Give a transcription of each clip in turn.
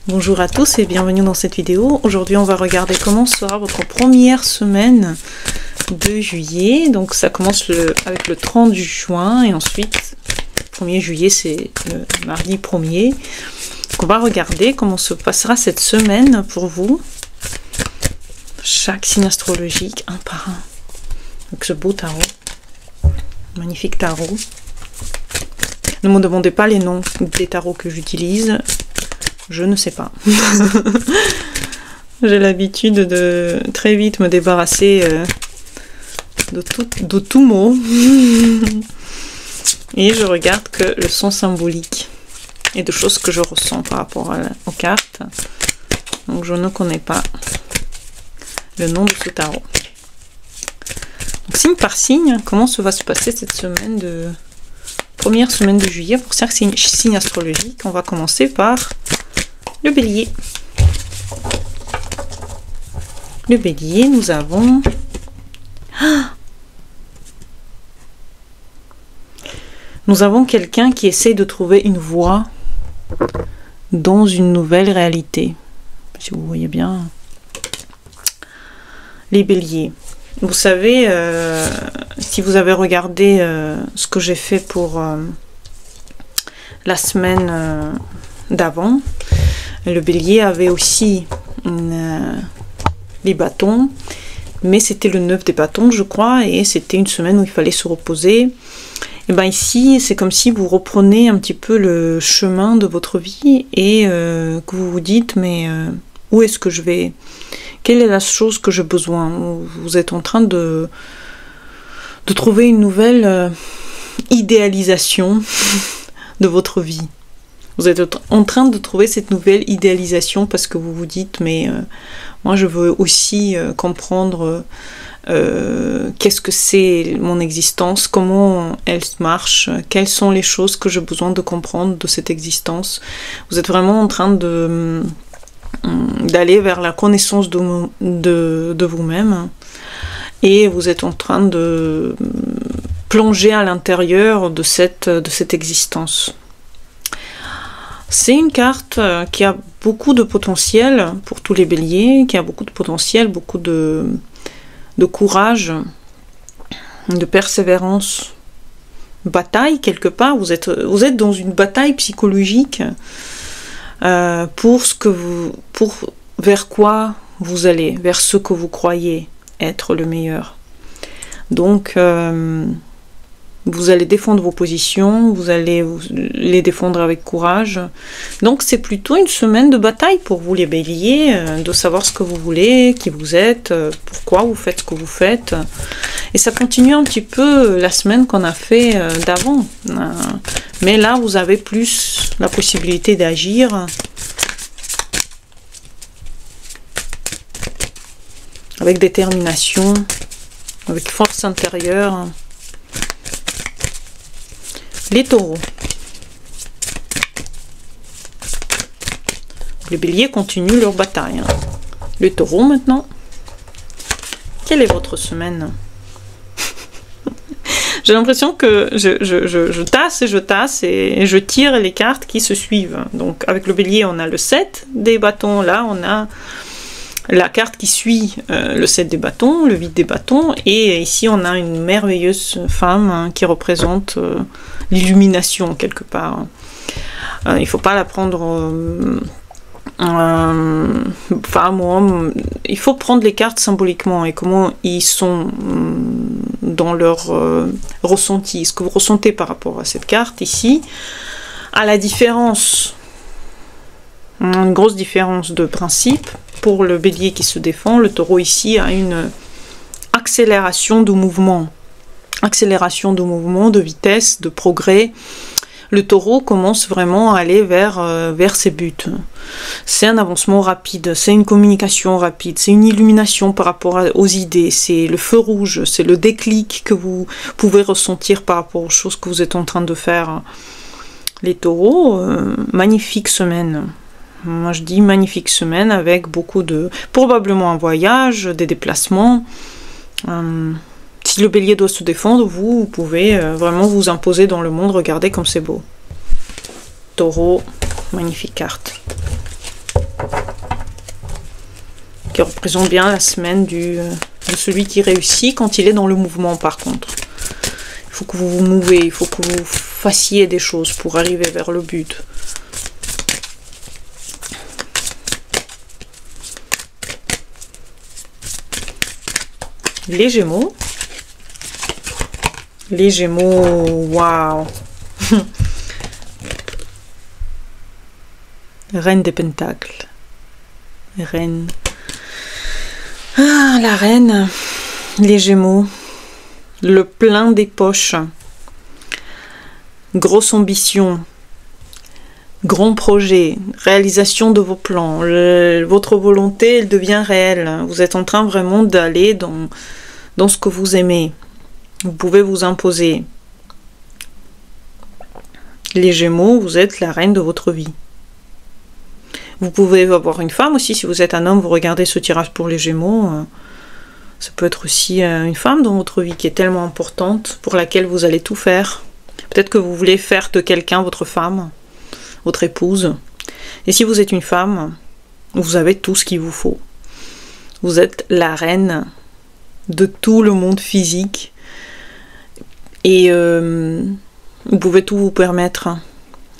Bonjour à tous et bienvenue dans cette vidéo. Aujourd'hui on va regarder comment sera votre première semaine de juillet. Donc ça commence avec le 30 juin et ensuite 1er juillet c'est le mardi 1er. Donc on va regarder comment se passera cette semaine pour vous. Chaque signe astrologique un par un. Donc ce beau tarot. Magnifique tarot. Ne me demandez pas les noms des tarots que j'utilise. Je ne sais pas. J'ai l'habitude de très vite me débarrasser de tout mot. Et je regarde que le son symbolique et de choses que je ressens par rapport aux cartes. Donc je ne connais pas le nom de ce tarot. Donc, signe par signe, comment va se passer cette semaine de première semaine de juillet pour chaque signe astrologique. On va commencer par le bélier. Le bélier, nous avons quelqu'un qui essaie de trouver une voie dans une nouvelle réalité. Si vous voyez bien les béliers. Vous savez, si vous avez regardé ce que j'ai fait pour la semaine d'avant, le bélier avait aussi les bâtons, mais c'était le 9 des bâtons, je crois, et c'était une semaine où il fallait se reposer. Et bien ici, c'est comme si vous reprenez un petit peu le chemin de votre vie et que vous vous dites, mais où est-ce que je vais ? Quelle est la chose que j'ai besoin ? Vous êtes en train de trouver une nouvelle idéalisation de votre vie. Vous êtes en train de trouver cette nouvelle idéalisation parce que vous vous dites, mais moi je veux aussi comprendre qu'est-ce que c'est mon existence, comment elle marche, quelles sont les choses que j'ai besoin de comprendre de cette existence. Vous êtes vraiment en train d'aller vers la connaissance de vous-même et vous êtes en train de plonger à l'intérieur de cette existence. C'est une carte qui a beaucoup de potentiel pour tous les béliers, qui a beaucoup de potentiel, beaucoup de courage, de persévérance, bataille quelque part. Vous êtes dans une bataille psychologique vers quoi vous allez, vers ce que vous croyez être le meilleur. Donc vous allez défendre vos positions, vous allez les défendre avec courage. Donc c'est plutôt une semaine de bataille pour vous les béliers, de savoir ce que vous voulez, qui vous êtes, pourquoi vous faites ce que vous faites. Et ça continue un petit peu la semaine qu'on a fait d'avant. Mais là, vous avez plus la possibilité d'agir avec détermination, avec force intérieure. Les taureaux. Les béliers continuent leur bataille. Les taureaux maintenant. Quelle est votre semaine? J'ai l'impression que je tasse et je tire les cartes qui se suivent. Donc avec le bélier, on a le 7 des bâtons. Là, on a la carte qui suit le 7 des bâtons, le 8 des bâtons. Et ici, on a une merveilleuse femme qui représente l'illumination quelque part. Il ne faut pas la prendre femme ou homme. Il faut prendre les cartes symboliquement et comment ils sont dans leur ressenti. Ce que vous ressentez par rapport à cette carte ici, à la différence, une grosse différence de principe. Pour le bélier qui se défend, le taureau ici a une accélération de mouvement. Accélération de mouvement, de vitesse, de progrès. Le taureau commence vraiment à aller vers ses buts. C'est un avancement rapide, c'est une communication rapide, c'est une illumination par rapport aux idées, c'est le feu rouge, c'est le déclic que vous pouvez ressentir par rapport aux choses que vous êtes en train de faire. Les taureaux, magnifique semaine. Moi je dis magnifique semaine avec beaucoup de... probablement un voyage, des déplacements. Si le bélier doit se défendre, vous pouvez vraiment vous imposer dans le monde. Regardez comme c'est beau. Taureau, magnifique carte. qui représente bien la semaine de celui qui réussit quand il est dans le mouvement par contre. Il faut que vous vous mouvez, il faut que vous fassiez des choses pour arriver vers le but. Les Gémeaux. Les Gémeaux, waouh. Reine des Pentacles. Reine. Ah, la reine. Les Gémeaux. Le plein des poches. Grosse ambition. Grand projet. Réalisation de vos plans. Votre volonté, elle devient réelle. Vous êtes en train vraiment d'aller dans ce que vous aimez. Vous pouvez vous imposer. Les Gémeaux, vous êtes la reine de votre vie. Vous pouvez avoir une femme aussi, si vous êtes un homme, vous regardez ce tirage pour les Gémeaux. Ça peut être aussi une femme dans votre vie qui est tellement importante, pour laquelle vous allez tout faire. Peut-être que vous voulez faire de quelqu'un votre femme, votre épouse. Et si vous êtes une femme, vous avez tout ce qu'il vous faut. Vous êtes la reine de tout le monde physique. Et vous pouvez tout vous permettre.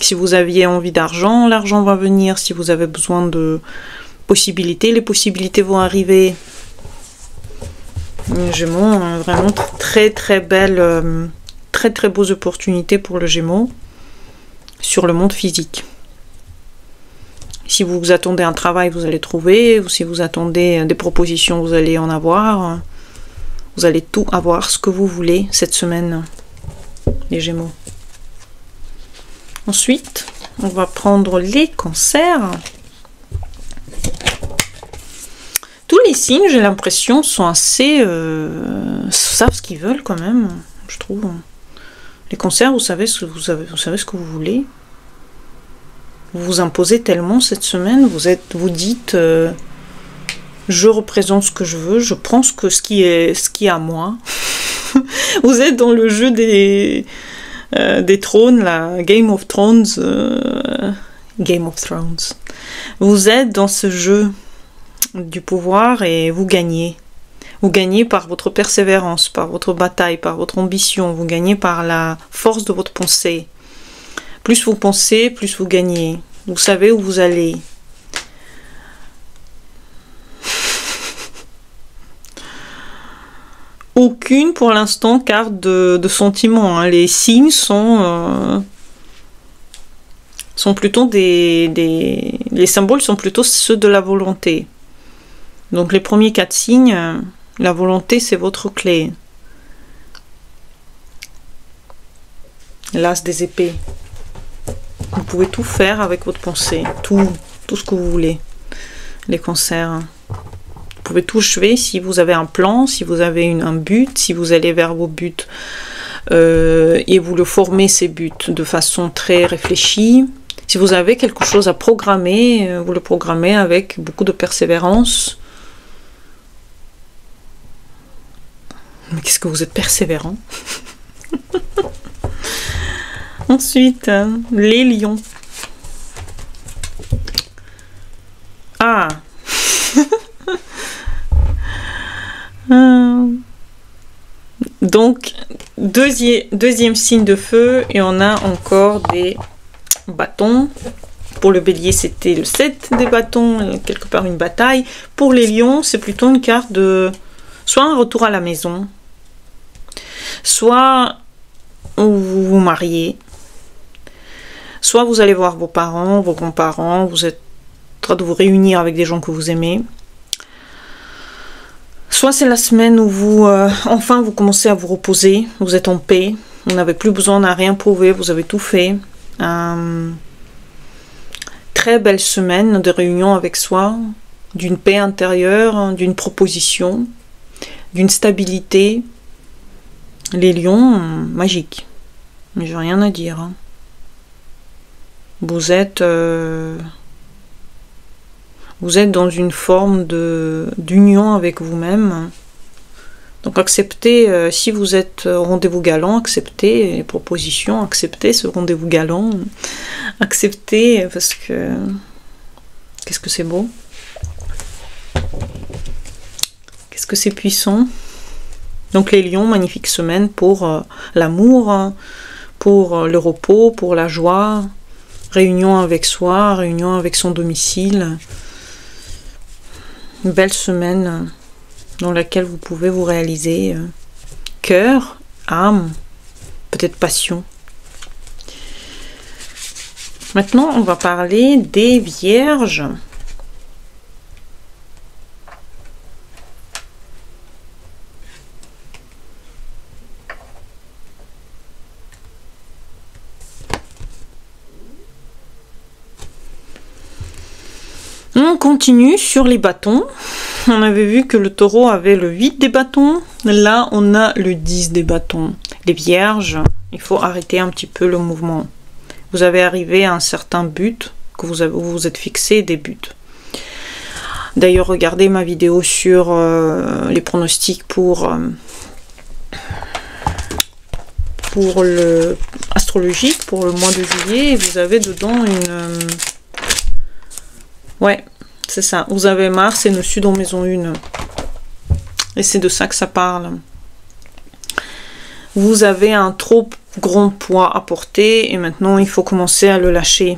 Si vous aviez envie d'argent, l'argent va venir. Si vous avez besoin de possibilités, les possibilités vont arriver. Gémeaux, vraiment très très belle, très très beaux opportunités pour le Gémeaux sur le monde physique. Si vous attendez un travail, vous allez trouver. Ou si vous attendez des propositions, vous allez en avoir. Vous allez tout avoir, ce que vous voulez cette semaine, les Gémeaux. Ensuite, on va prendre les cancers. Tous les signes, j'ai l'impression, sont assez... savent ce qu'ils veulent quand même, je trouve. Les cancers, vous savez ce que vous voulez. Vous vous imposez tellement cette semaine, vous dites... je représente ce que je veux, je prends ce qui est à moi. Vous êtes dans le jeu des trônes, la Game of Thrones. Game of Thrones. Vous êtes dans ce jeu du pouvoir et vous gagnez. Vous gagnez par votre persévérance, par votre bataille, par votre ambition. Vous gagnez par la force de votre pensée. Plus vous pensez, plus vous gagnez. Vous savez où vous allez. Aucune pour l'instant carte de sentiment. Hein. Les signes sont plutôt les symboles sont plutôt ceux de la volonté. Donc les premiers 4 signes, la volonté c'est votre clé. L'as des épées. Vous pouvez tout faire avec votre pensée, tout ce que vous voulez. Les cancers. Vous pouvez tout achever si vous avez un plan, si vous avez un but, si vous allez vers vos buts et vous le formez ces buts de façon très réfléchie. Si vous avez quelque chose à programmer, vous le programmez avec beaucoup de persévérance. Mais qu'est-ce que vous êtes persévérant. Ensuite, les lions. Ah. Donc, deuxième signe de feu, et on a encore des bâtons. Pour le bélier, c'était le 7 des bâtons, quelque part une bataille. Pour les lions, c'est plutôt une carte de soit un retour à la maison, soit vous vous mariez, soit vous allez voir vos parents, vos grands-parents, vous êtes en train de vous réunir avec des gens que vous aimez. Soit c'est la semaine où vous, enfin, vous commencez à vous reposer, vous êtes en paix, vous n'avez plus besoin de rien prouver, vous avez tout fait. Très belle semaine de réunion avec soi, d'une paix intérieure, d'une proposition, d'une stabilité. Les lions, magique. Mais j'ai rien à dire. Hein. Vous êtes dans une forme d'union avec vous-même. Donc acceptez, si vous êtes au rendez-vous galant, acceptez les propositions, acceptez ce rendez-vous galant, acceptez parce que qu'est-ce que c'est beau. Qu'est-ce que c'est puissant. Donc les lions, magnifique semaine pour l'amour, pour le repos, pour la joie, réunion avec soi, réunion avec son domicile. Une belle semaine dans laquelle vous pouvez vous réaliser cœur, âme, peut-être passion. Maintenant, on va parler des vierges. On continue sur les bâtons. On avait vu que le taureau avait le 8 des bâtons. Là, on a le 10 des bâtons. Les vierges, il faut arrêter un petit peu le mouvement. Vous avez arrivé à un certain but que vous vous êtes fixé, des buts. D'ailleurs, regardez ma vidéo sur les pronostics pour le astrologique, pour le mois de juillet. Et vous avez dedans une... ouais, c'est ça. Vous avez Mars et le Sud en maison 1. Et c'est de ça que ça parle. Vous avez un trop grand poids à porter et maintenant il faut commencer à le lâcher.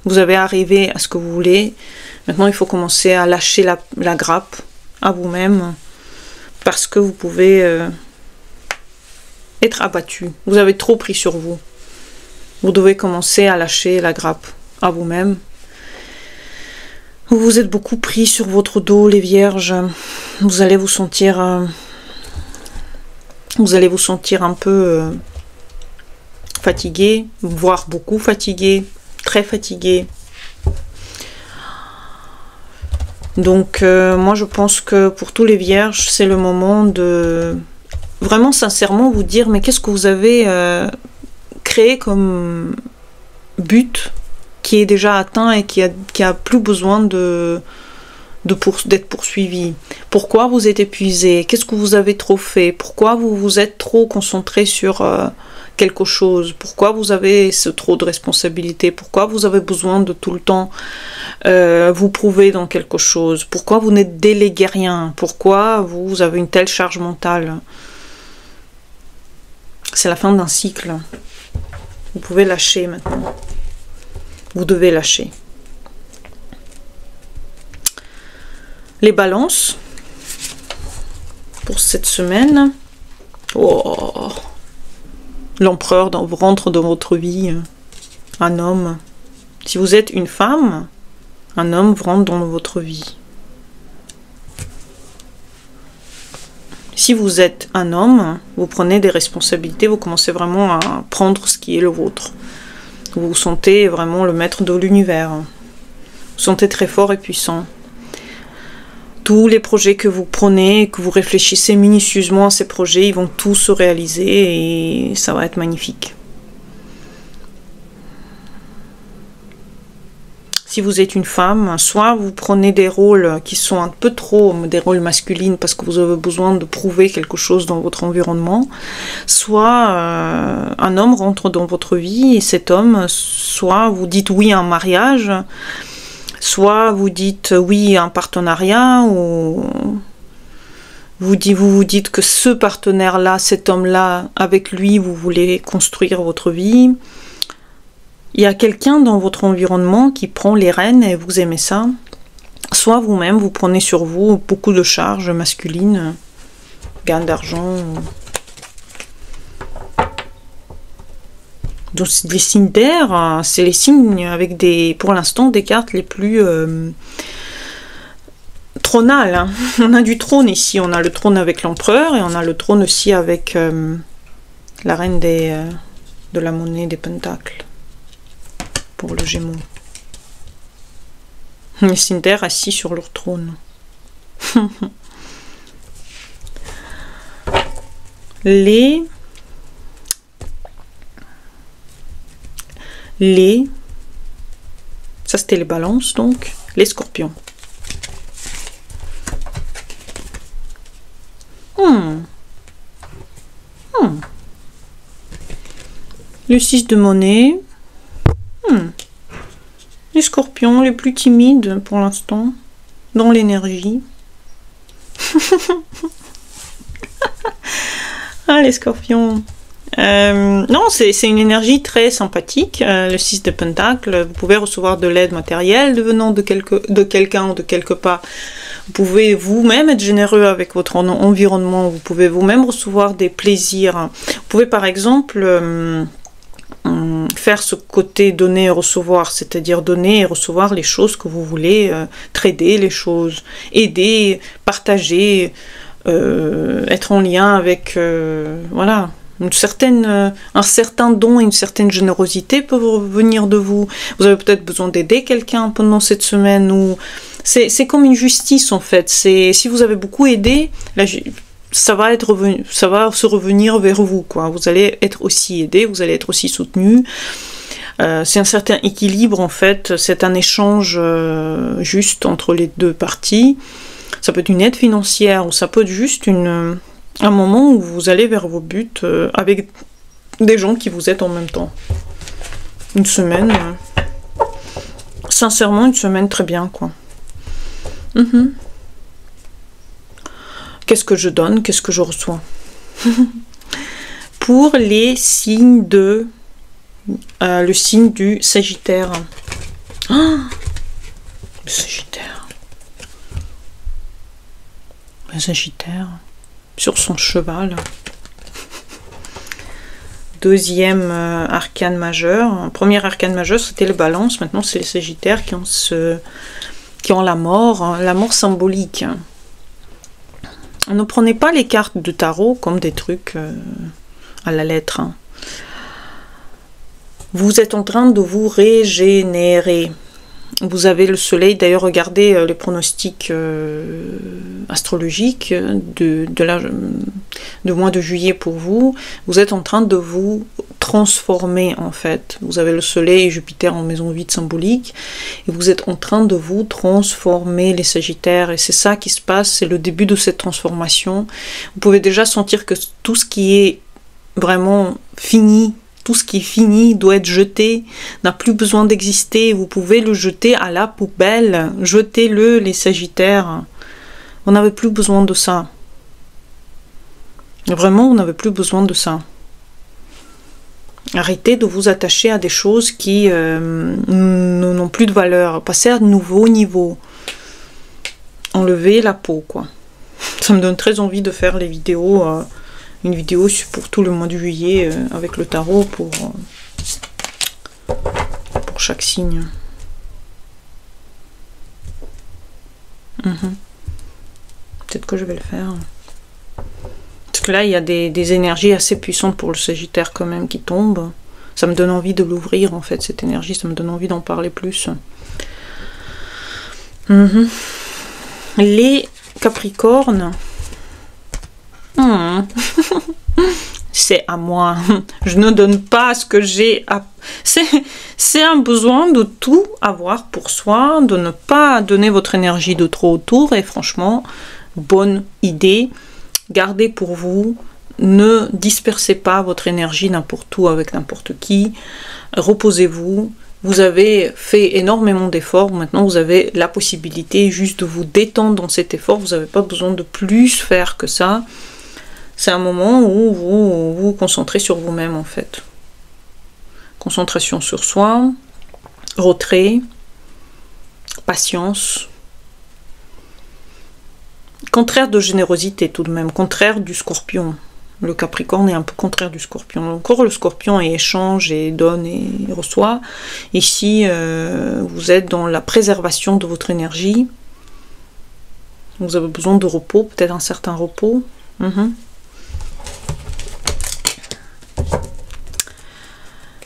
Vous avez arrivé à ce que vous voulez. Maintenant il faut commencer à lâcher la grappe à vous-même parce que vous pouvez être abattu. Vous avez trop pris sur vous. Vous devez commencer à lâcher la grappe à vous-même. Vous vous êtes beaucoup pris sur votre dos, les vierges. Vous allez vous sentir un peu fatigué, voire beaucoup fatigué, très fatigué. Donc moi je pense que pour tous les vierges, c'est le moment de vraiment sincèrement vous dire mais qu'est-ce que vous avez créé comme but qui est déjà atteint et qui a plus besoin d'être poursuivi. Pourquoi vous êtes épuisé? Qu'est-ce que vous avez trop fait? Pourquoi vous vous êtes trop concentré sur quelque chose? Pourquoi vous avez trop de responsabilités? Pourquoi vous avez besoin de tout le temps vous prouver dans quelque chose? Pourquoi vous n'êtes délégué rien? Pourquoi vous avez une telle charge mentale? C'est la fin d'un cycle. Vous pouvez lâcher maintenant. Vous devez lâcher. Les balances pour cette semaine. Oh, l'empereur rentre dans votre vie. Un homme. Si vous êtes une femme, un homme rentre dans votre vie. Si vous êtes un homme, vous prenez des responsabilités, vous commencez vraiment à prendre ce qui est le vôtre. Vous vous sentez vraiment le maître de l'univers. Vous vous sentez très fort et puissant. Tous les projets que vous prenez, que vous réfléchissez minutieusement à ces projets, ils vont tous se réaliser et ça va être magnifique. Si vous êtes une femme, soit vous prenez des rôles qui sont un peu trop des rôles masculins parce que vous avez besoin de prouver quelque chose dans votre environnement, soit un homme rentre dans votre vie et cet homme, soit vous dites oui à un mariage, soit vous dites oui à un partenariat, ou vous dites que ce partenaire-là, cet homme-là, avec lui, vous voulez construire votre vie. Il y a quelqu'un dans votre environnement qui prend les rênes et vous aimez ça. Soit vous-même, vous prenez sur vous beaucoup de charges masculines, gain d'argent. Donc les signes d'air, c'est les signes avec pour l'instant, des cartes les plus trônales. Hein. On a du trône ici, on a le trône avec l'empereur et on a le trône aussi avec la reine de la monnaie des pentacles. Pour le Gémeaux. Les signes d'air assis sur leur trône. Ça c'était les balances donc. Les scorpions. Le 6 de monnaie. Les scorpions les plus timides pour l'instant, dans l'énergie. Ah, les scorpions. Non, c'est une énergie très sympathique, le 6 de Pentacles. Vous pouvez recevoir de l'aide matérielle venant de quelqu'un ou de quelque part. Vous pouvez vous-même être généreux avec votre environnement. Vous pouvez vous-même recevoir des plaisirs. Vous pouvez par exemple faire ce côté donner et recevoir, c'est-à-dire donner et recevoir les choses que vous voulez, trader les choses, aider, partager, être en lien avec... voilà. Un certain don et une certaine générosité peuvent venir de vous. Vous avez peut-être besoin d'aider quelqu'un pendant cette semaine. Ou c'est comme une justice en fait. Si vous avez beaucoup aidé, ça va se revenir vers vous, quoi. Vous allez être aussi aidé, vous allez être aussi soutenu. C'est un certain équilibre en fait. C'est un échange juste entre les deux parties. Ça peut être une aide financière ou ça peut être juste un moment où vous allez vers vos buts avec des gens qui vous aident en même temps. Une semaine, sincèrement, une semaine très bien, quoi. Qu'est-ce que je donne? Qu'est-ce que je reçois? Pour les signes de... le signe du Sagittaire. Oh, le Sagittaire. Le Sagittaire. Sur son cheval. Deuxième arcane majeur. Premier arcane majeur, c'était le Balance. Maintenant, c'est les Sagittaires qui ont la mort symbolique. Ne prenez pas les cartes de tarot comme des trucs à la lettre. Vous êtes en train de vous régénérer. Vous avez le soleil, d'ailleurs regardez les pronostics astrologiques du mois de juillet pour vous. Vous êtes en train de vous transformer en fait. Vous avez le soleil et Jupiter en maison 8 symbolique. Et vous êtes en train de vous transformer les Sagittaires. Et c'est ça qui se passe, c'est le début de cette transformation. Vous pouvez déjà sentir que tout ce qui est vraiment fini, tout ce qui est fini doit être jeté, n'a plus besoin d'exister. Vous pouvez le jeter à la poubelle. Jetez-le, les Sagittaires. Vous n'avez plus besoin de ça. Vraiment, vous n'avez plus besoin de ça. Arrêtez de vous attacher à des choses qui n'ont plus de valeur. Passez à de nouveaux niveaux. Enlevez la peau, quoi. Ça me donne très envie de faire les vidéos... une vidéo pour tout le mois de juillet avec le tarot pour chaque signe. Peut-être que je vais le faire. Parce que là, il y a des énergies assez puissantes pour le Sagittaire quand même qui tombent. Ça me donne envie de l'ouvrir en fait, cette énergie. Ça me donne envie d'en parler plus. Les Capricornes... C'est à moi. Je ne donne pas ce que j'ai à... C'est un besoin de tout avoir pour soi, de ne pas donner votre énergie de trop autour. Et franchement, bonne idée. Gardez pour vous. Ne dispersez pas votre énergie n'importe où avec n'importe qui. Reposez-vous. Vous avez fait énormément d'efforts. Maintenant, vous avez la possibilité juste de vous détendre dans cet effort. Vous n'avez pas besoin de plus faire que ça. C'est un moment où vous vous concentrez sur vous-même en fait. Concentration sur soi, retrait, patience. Contraire de générosité tout de même, contraire du Scorpion. Le Capricorne est un peu contraire du Scorpion. Encore le Scorpion échange et donne et reçoit. Ici, vous êtes dans la préservation de votre énergie. Vous avez besoin de repos, peut-être un certain repos.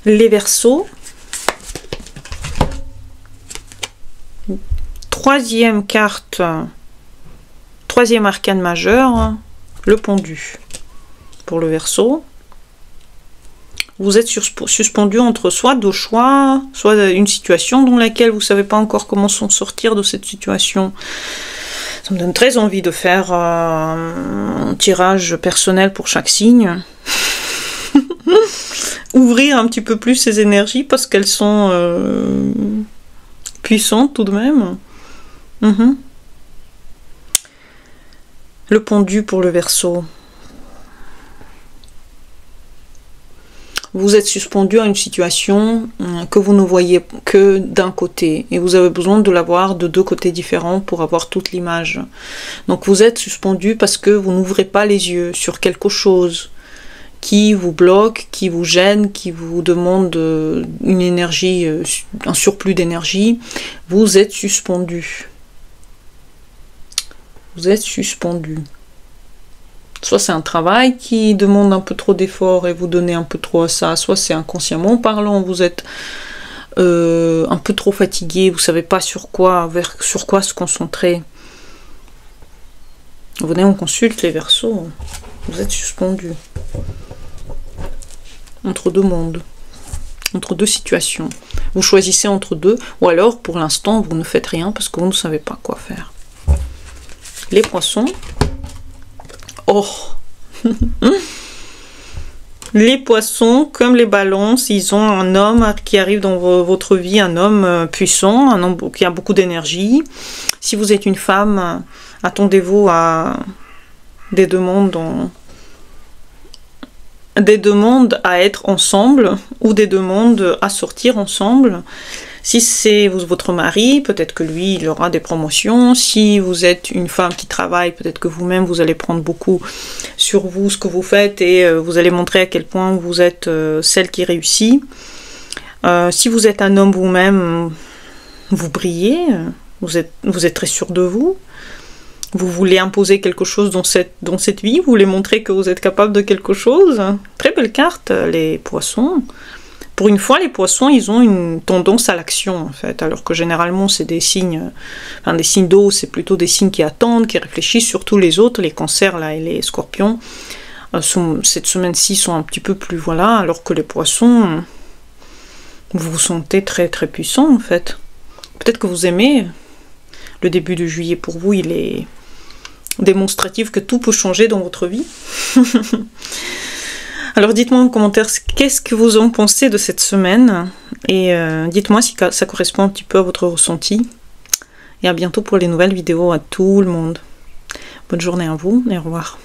Les Verseaux. Troisième carte, troisième arcane majeur, le Pendu. Pour le Verseau, vous êtes suspendu entre soit deux choix, soit une situation dans laquelle vous ne savez pas encore comment s'en sortir de cette situation. Ça me donne très envie de faire un tirage personnel pour chaque signe. Ouvrir un petit peu plus ces énergies parce qu'elles sont puissantes tout de même. Le pendu pour le Verseau. Vous êtes suspendu à une situation que vous ne voyez que d'un côté et vous avez besoin de la voir de deux côtés différents pour avoir toute l'image. Donc vous êtes suspendu parce que vous n'ouvrez pas les yeux sur quelque chose qui vous bloque, qui vous gêne, qui vous demande une énergie, un surplus d'énergie. Vous êtes suspendu. Vous êtes suspendu. Soit c'est un travail qui demande un peu trop d'efforts et vous donnez un peu trop à ça, soit c'est inconsciemment parlant, vous êtes un peu trop fatigué, vous savez pas sur quoi se concentrer. Venez, on consulte les Verseaux. Vous êtes suspendu. Entre deux mondes. Entre deux situations. Vous choisissez entre deux, ou alors pour l'instant vous ne faites rien parce que vous ne savez pas quoi faire. Les Poissons. Oh. Les Poissons, comme les Balances, ils ont un homme qui arrive dans votre vie, un homme puissant, un homme qui a beaucoup d'énergie. Si vous êtes une femme, attendez-vous à des demandes à être ensemble ou des demandes à sortir ensemble. Si c'est votre mari, peut-être que lui, il aura des promotions. Si vous êtes une femme qui travaille, peut-être que vous-même, vous allez prendre beaucoup sur vous, ce que vous faites, et vous allez montrer à quel point vous êtes celle qui réussit. Si vous êtes un homme vous-même, vous brillez, vous êtes très sûr de vous. Vous voulez imposer quelque chose dans cette vie, vous voulez montrer que vous êtes capable de quelque chose. Très belle carte, les Poissons. Pour une fois, les Poissons, ils ont une tendance à l'action, en fait, alors que généralement, c'est des signes, enfin, des signes d'eau, c'est plutôt des signes qui attendent, qui réfléchissent, surtout les autres, les Cancers, là, et les Scorpions. Cette semaine-ci sont un petit peu plus, voilà, alors que les Poissons, vous vous sentez très, très puissant, en fait. Peut-être que vous aimez. Le début de juillet, pour vous, il est démonstratif que tout peut changer dans votre vie. Alors dites-moi en commentaire qu'est-ce que vous en pensez de cette semaine et dites-moi si ça correspond un petit peu à votre ressenti. Et à bientôt pour les nouvelles vidéos à tout le monde. Bonne journée à vous et au revoir.